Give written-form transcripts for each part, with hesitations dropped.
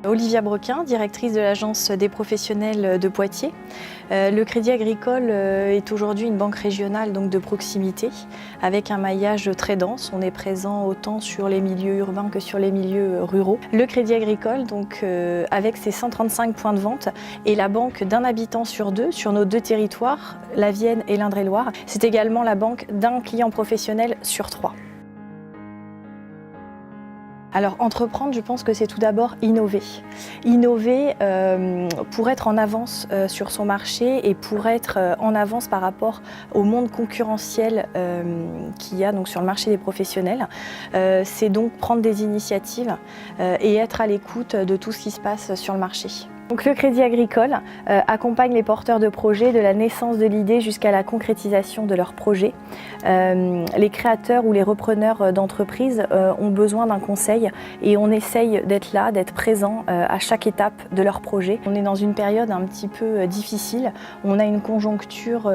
Olivia Broquin, directrice de l'Agence des professionnels de Poitiers. Le Crédit Agricole est aujourd'hui une banque régionale donc de proximité avec un maillage très dense. On est présent autant sur les milieux urbains que sur les milieux ruraux. Le Crédit Agricole, donc, avec ses 135 points de vente, est la banque d'un habitant sur deux sur nos deux territoires, la Vienne et l'Indre-et-Loire. C'est également la banque d'un client professionnel sur trois. Alors entreprendre, je pense que c'est tout d'abord innover. Innover pour être en avance sur son marché et pour être en avance par rapport au monde concurrentiel qu'il y a donc sur le marché des professionnels. C'est donc prendre des initiatives et être à l'écoute de tout ce qui se passe sur le marché. Donc le Crédit Agricole accompagne les porteurs de projets de la naissance de l'idée jusqu'à la concrétisation de leur projet. Les créateurs ou les repreneurs d'entreprises ont besoin d'un conseil et on essaye d'être là, d'être présent à chaque étape de leur projet. On est dans une période un petit peu difficile. On a une conjoncture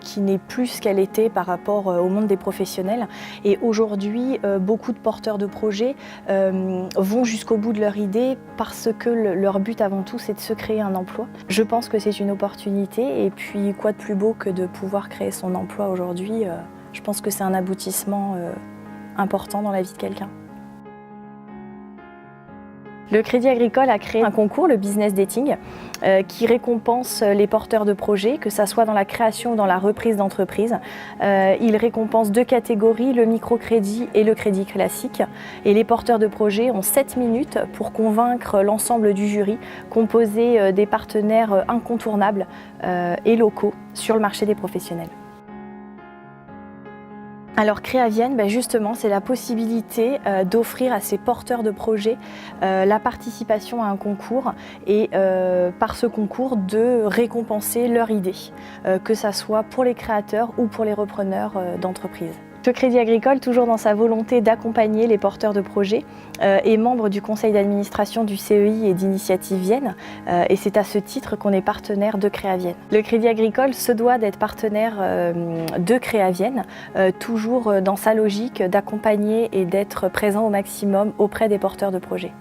qui n'est plus ce qu'elle était par rapport au monde des professionnels. Et aujourd'hui, beaucoup de porteurs de projets vont jusqu'au bout de leur idée parce que leur but avant tout, c'est de se créer un emploi. Je pense que c'est une opportunité et puis quoi de plus beau que de pouvoir créer son emploi aujourd'hui. Je pense que c'est un aboutissement important dans la vie de quelqu'un. Le Crédit Agricole a créé un concours, le Business Dating, qui récompense les porteurs de projets, que ce soit dans la création ou dans la reprise d'entreprise. Il récompense deux catégories, le microcrédit et le crédit classique. Et les porteurs de projets ont 7 minutes pour convaincre l'ensemble du jury, composé des partenaires incontournables et locaux sur le marché des professionnels. Alors Créavienne, justement, c'est la possibilité d'offrir à ces porteurs de projets la participation à un concours et par ce concours de récompenser leur idée, que ça soit pour les créateurs ou pour les repreneurs d'entreprises. Le Crédit Agricole, toujours dans sa volonté d'accompagner les porteurs de projets, est membre du conseil d'administration du CEI et d'Initiative Vienne, et c'est à ce titre qu'on est partenaire de Créavienne. Le Crédit Agricole se doit d'être partenaire de Créavienne, toujours dans sa logique d'accompagner et d'être présent au maximum auprès des porteurs de projets.